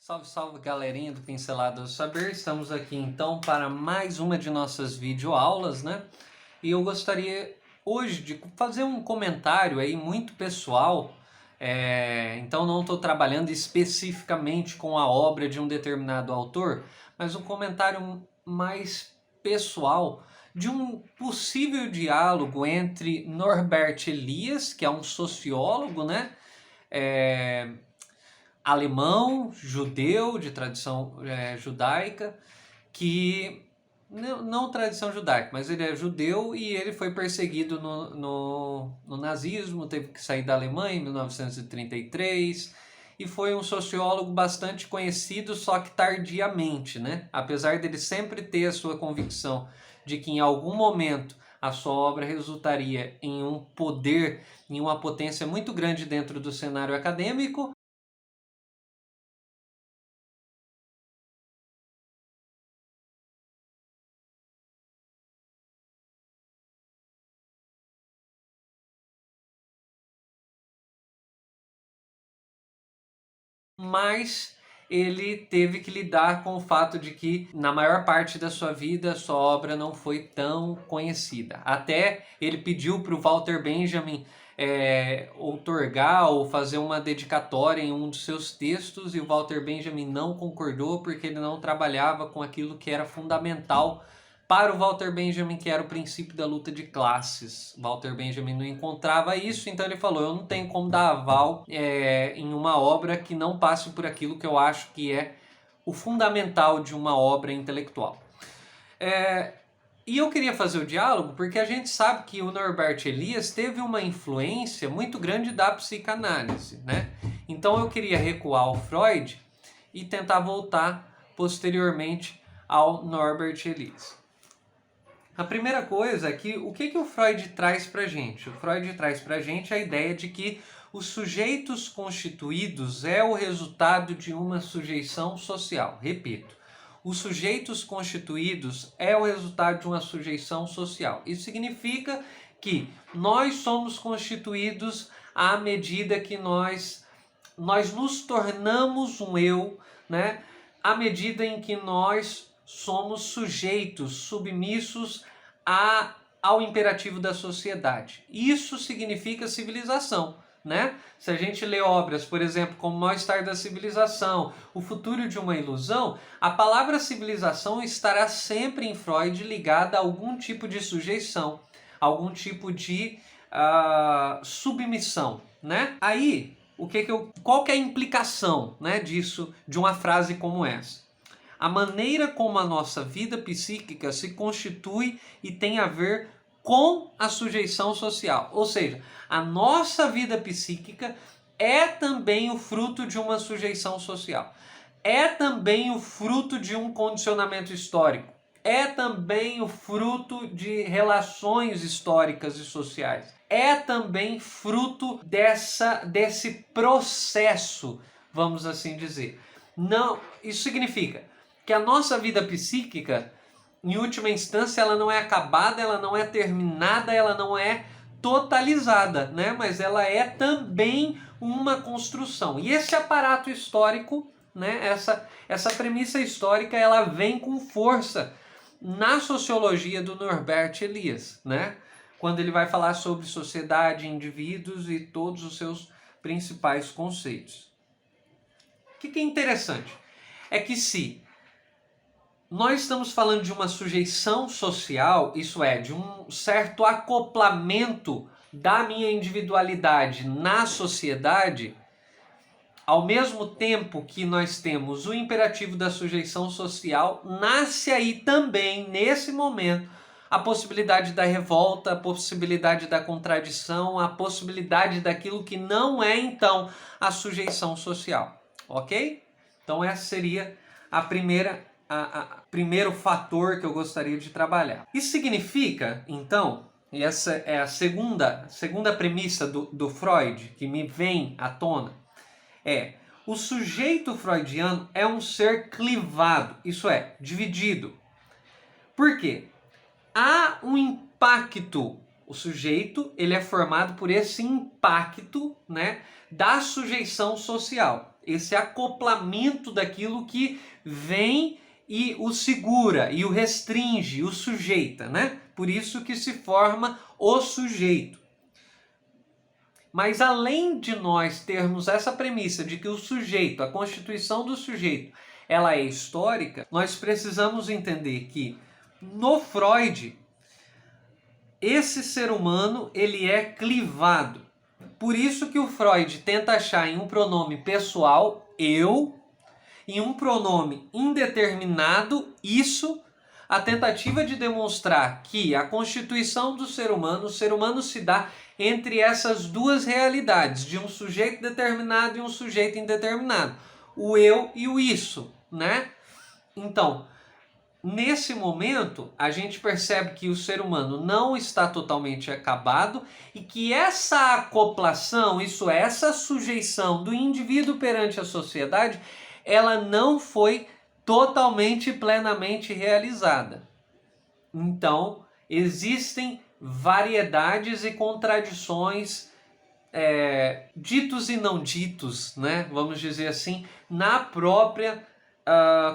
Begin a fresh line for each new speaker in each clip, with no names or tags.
Salve, salve galerinha do Pincelada do Saber, estamos aqui então para mais uma de nossas videoaulas, né? E eu gostaria hoje de fazer um comentário aí muito pessoal, então não estou trabalhando especificamente com a obra de um determinado autor, mas um comentário mais pessoal de um possível diálogo entre Norbert Elias, que é um sociólogo, né? Alemão, judeu, de tradição judaica, que não tradição judaica, mas ele é judeu e ele foi perseguido no nazismo, teve que sair da Alemanha em 1933 e foi um sociólogo bastante conhecido, só que tardiamente, né? Apesar dele sempre ter a sua convicção de que em algum momento a sua obra resultaria em um poder, em uma potência muito grande dentro do cenário acadêmico, mas ele teve que lidar com o fato de que na maior parte da sua vida sua obra não foi tão conhecida. Até ele pediu para o Walter Benjamin outorgar ou fazer uma dedicatória em um dos seus textos e o Walter Benjamin não concordou porque ele não trabalhava com aquilo que era fundamental para o Walter Benjamin, que era o princípio da luta de classes. Walter Benjamin não encontrava isso, então ele falou: eu não tenho como dar aval em uma obra que não passe por aquilo que eu acho que é o fundamental de uma obra intelectual. E eu queria fazer o diálogo porque a gente sabe que o Norbert Elias teve uma influência muito grande da psicanálise, né? Então eu queria recuar ao Freud e tentar voltar posteriormente ao Norbert Elias. A primeira coisa é que o que o Freud traz pra gente? O Freud traz pra gente a ideia de que os sujeitos constituídos é o resultado de uma sujeição social. Repito, os sujeitos constituídos é o resultado de uma sujeição social. Isso significa que nós somos constituídos à medida que nós nos tornamos um eu, né? À medida em que nós somos sujeitos, submissos ao imperativo da sociedade. Isso significa civilização, né? Se a gente lê obras, por exemplo, como Mal-Estar da Civilização, O Futuro de uma Ilusão, a palavra civilização estará sempre em Freud ligada a algum tipo de sujeição, algum tipo de submissão, né? Aí, qual que é a implicação, né, disso, de uma frase como essa? A maneira como a nossa vida psíquica se constitui e tem a ver com a sujeição social. Ou seja, a nossa vida psíquica é também o fruto de uma sujeição social. É também o fruto de um condicionamento histórico. É também o fruto de relações históricas e sociais. É também fruto desse processo, vamos assim dizer. Não, isso significa que a nossa vida psíquica, em última instância, ela não é acabada, ela não é terminada, ela não é totalizada, né? Mas ela é também uma construção. E esse aparato histórico, né? Essa premissa histórica, ela vem com força na sociologia do Norbert Elias, né? Quando ele vai falar sobre sociedade, indivíduos e todos os seus principais conceitos. O que é interessante é que se nós estamos falando de uma sujeição social, isso é, de um certo acoplamento da minha individualidade na sociedade, ao mesmo tempo que nós temos o imperativo da sujeição social, nasce aí também, nesse momento, a possibilidade da revolta, a possibilidade da contradição, a possibilidade daquilo que não é, então, a sujeição social. Ok? Então essa seria a primeiro fator que eu gostaria de trabalhar. Isso significa, então, e essa é a segunda premissa do Freud que me vem à tona, o sujeito freudiano é um ser clivado, isso é, dividido. Por quê? Há um impacto, o sujeito ele é formado por esse impacto, né, da sujeição social. esse acoplamento daquilo que vem e o segura, e o restringe, o sujeita, né? Por isso que se forma o sujeito. Mas além de nós termos essa premissa de que o sujeito, a constituição do sujeito, ela é histórica, nós precisamos entender que no Freud, esse ser humano, ele é clivado. Por isso que o Freud tenta achar em um pronome pessoal, eu, em um pronome indeterminado, isso, a tentativa de demonstrar que a constituição do ser humano, o ser humano se dá entre essas duas realidades, de um sujeito determinado e um sujeito indeterminado, o eu e o isso, né? Então, nesse momento, a gente percebe que o ser humano não está totalmente acabado e que essa acoplação, isso é, essa sujeição do indivíduo perante a sociedade, ela não foi totalmente e plenamente realizada. Então, existem variedades e contradições, ditos e não ditos, né? Vamos dizer assim, na própria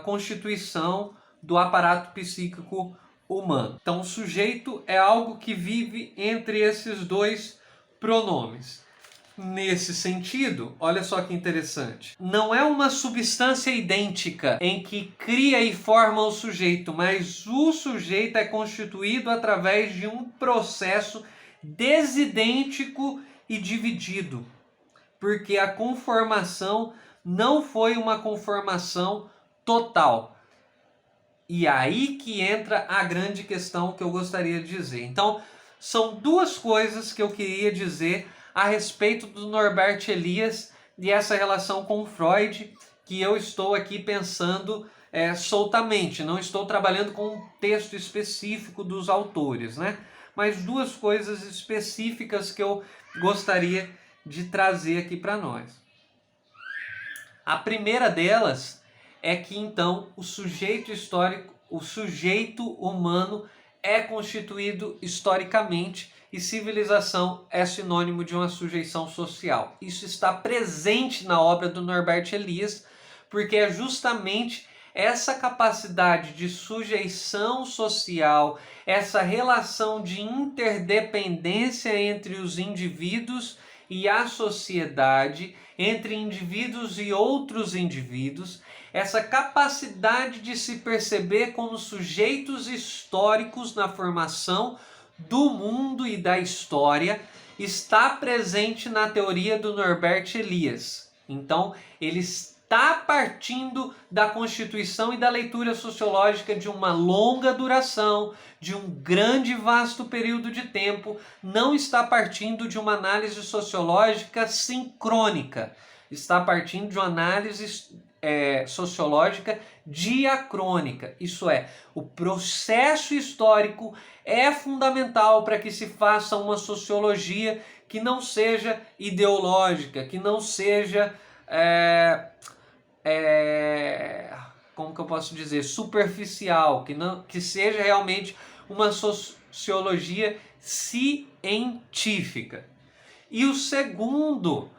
constituição do aparato psíquico humano. Então, o sujeito é algo que vive entre esses dois pronomes. Nesse sentido, olha só que interessante. Não é uma substância idêntica em que cria e forma o sujeito, mas o sujeito é constituído através de um processo desidêntico e dividido. Porque a conformação não foi uma conformação total. E aí que entra a grande questão que eu gostaria de dizer. Então, são duas coisas que eu queria dizer a respeito do Norbert Elias e essa relação com Freud, que eu estou aqui pensando soltamente, não estou trabalhando com um texto específico dos autores, né? Mas duas coisas específicas que eu gostaria de trazer aqui para nós. A primeira delas é que então o sujeito histórico, o sujeito humano é constituído historicamente e civilização é sinônimo de uma sujeição social. Isso está presente na obra do Norbert Elias, porque é justamente essa capacidade de sujeição social, essa relação de interdependência entre os indivíduos e a sociedade, entre indivíduos e outros indivíduos, essa capacidade de se perceber como sujeitos históricos na formação do mundo e da história, está presente na teoria do Norbert Elias. Então, ele está partindo da constituição e da leitura sociológica de uma longa duração, de um grande e vasto período de tempo, não está partindo de uma análise sociológica sincrônica, está partindo de uma análise sociológica diacrônica. Isso é, o processo histórico é fundamental para que se faça uma sociologia que não seja ideológica, que não seja como que eu posso dizer, superficial, que seja realmente uma sociologia científica. E o segundo,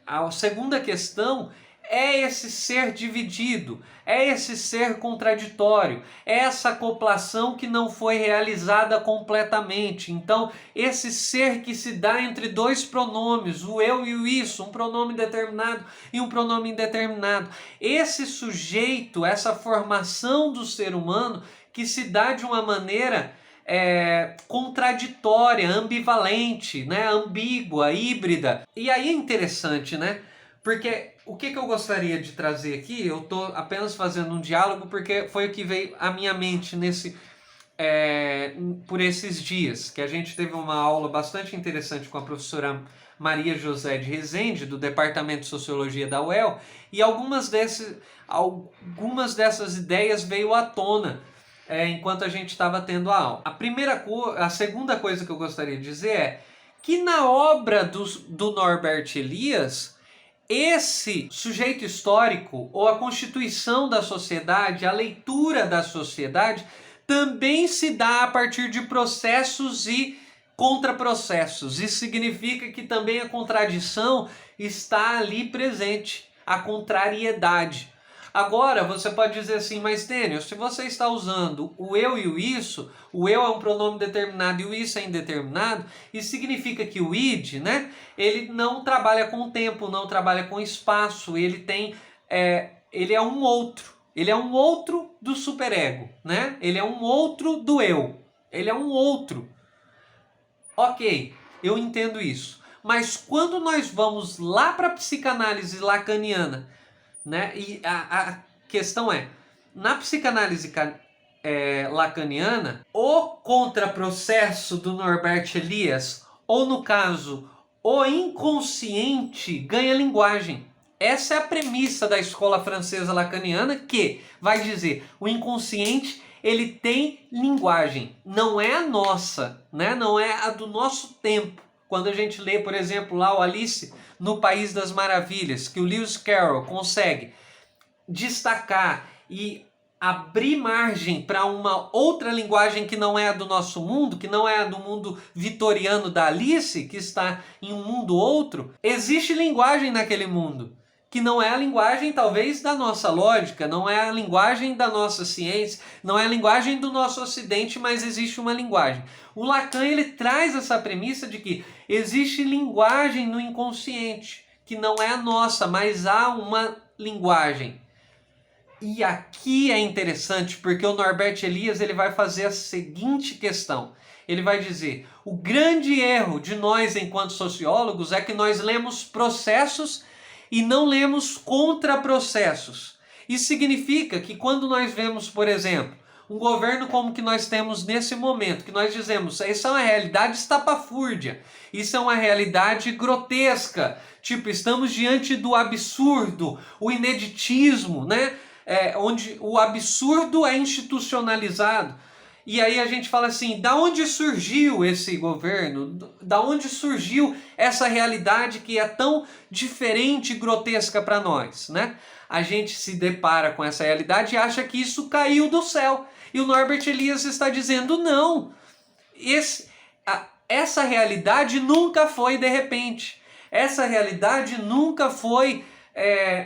a segunda questão é esse ser dividido, é esse ser contraditório, é essa acoplação que não foi realizada completamente. Então, esse ser que se dá entre dois pronomes, o eu e o isso, um pronome determinado e um pronome indeterminado. Esse sujeito, essa formação do ser humano que se dá de uma maneira contraditória, ambivalente, né? Ambígua, híbrida. E aí é interessante, né? Porque o que eu gostaria de trazer aqui, eu estou apenas fazendo um diálogo porque foi o que veio à minha mente por esses dias, que a gente teve uma aula bastante interessante com a professora Maria José de Rezende, do Departamento de Sociologia da UEL, e algumas dessas ideias veio à tona enquanto a gente estava tendo a aula. A segunda coisa que eu gostaria de dizer é que na obra do Norbert Elias, esse sujeito histórico, ou a constituição da sociedade, a leitura da sociedade, também se dá a partir de processos e contraprocessos. Isso significa que também a contradição está ali presente, a contrariedade. Agora, você pode dizer assim, mas Daniel, se você está usando o eu e o isso, o eu é um pronome determinado e o isso é indeterminado, isso significa que o id, né, ele não trabalha com o tempo, não trabalha com espaço, ele é um outro. Ele é um outro do superego, né? Ele é um outro do eu. Ele é um outro. Ok, eu entendo isso. Mas quando nós vamos lá para a psicanálise lacaniana, né? E a questão é, na psicanálise lacaniana, o contraprocesso do Norbert Elias, ou no caso, o inconsciente, ganha linguagem. Essa é a premissa da escola francesa lacaniana, que vai dizer, o inconsciente ele tem linguagem, não é a nossa, né? Não é a do nosso tempo. Quando a gente lê, por exemplo, lá o Alice no País das Maravilhas, que o Lewis Carroll consegue destacar e abrir margem para uma outra linguagem que não é a do nosso mundo, que não é a do mundo vitoriano da Alice, que está em um mundo outro, existe linguagem naquele mundo, que não é a linguagem talvez da nossa lógica, não é a linguagem da nossa ciência, não é a linguagem do nosso ocidente, mas existe uma linguagem. O Lacan ele traz essa premissa de que existe linguagem no inconsciente, que não é a nossa, mas há uma linguagem. E aqui é interessante porque o Norbert Elias ele vai fazer a seguinte questão. Ele vai dizer, o grande erro de nós enquanto sociólogos é que nós lemos processos e não lemos contraprocessos. Isso significa que quando nós vemos, por exemplo, um governo como que nós temos nesse momento, que nós dizemos, isso é uma realidade estapafúrdia, isso é uma realidade grotesca, tipo, estamos diante do absurdo, o ineditismo, né? Onde o absurdo é institucionalizado. E aí a gente fala assim, da onde surgiu esse governo? Da onde surgiu essa realidade que é tão diferente e grotesca para nós, né? A gente se depara com essa realidade e acha que isso caiu do céu. E o Norbert Elias está dizendo, não. Essa realidade nunca foi de repente. Essa realidade nunca foi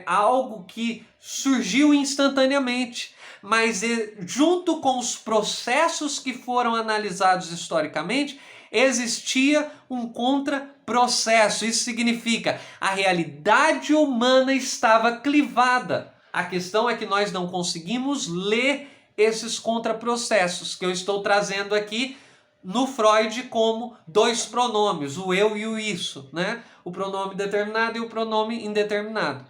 algo que surgiu instantaneamente, mas junto com os processos que foram analisados historicamente, existia um contraprocesso. Isso significa a realidade humana estava clivada. A questão é que nós não conseguimos ler esses contraprocessos que eu estou trazendo aqui no Freud como dois pronomes, o eu e o isso, né? O pronome determinado e o pronome indeterminado.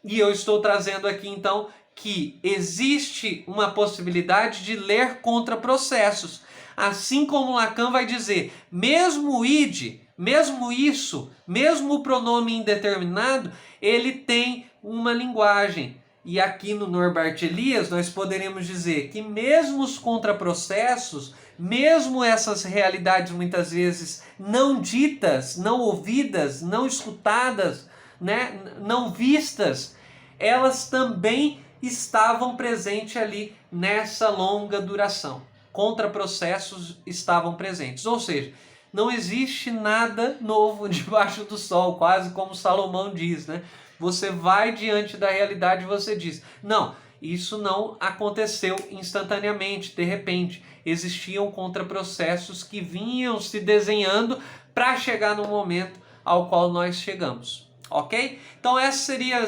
E eu estou trazendo aqui então que existe uma possibilidade de ler contraprocessos. Assim como Lacan vai dizer, mesmo o id, mesmo isso, mesmo o pronome indeterminado, ele tem uma linguagem. E aqui no Norbert Elias nós poderíamos dizer que mesmo os contraprocessos, mesmo essas realidades muitas vezes não ditas, não ouvidas, não escutadas, né, não vistas, elas também estavam presentes ali nessa longa duração. Contraprocessos estavam presentes. Ou seja, não existe nada novo debaixo do sol, quase como Salomão diz, né? Você vai diante da realidade e você diz, não, isso não aconteceu instantaneamente, de repente. Existiam contraprocessos que vinham se desenhando para chegar no momento ao qual nós chegamos. Ok? Então essas seriam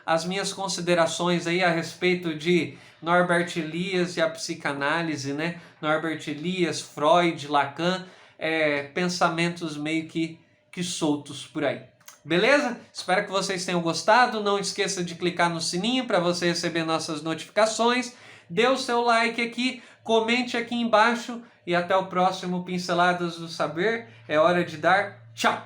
as minhas considerações aí a respeito de Norbert Elias e a psicanálise, né? Norbert Elias, Freud, Lacan, pensamentos meio que soltos por aí. Beleza? Espero que vocês tenham gostado. Não esqueça de clicar no sininho para você receber nossas notificações. Dê o seu like aqui, comente aqui embaixo e até o próximo Pinceladas do Saber. É hora de dar tchau!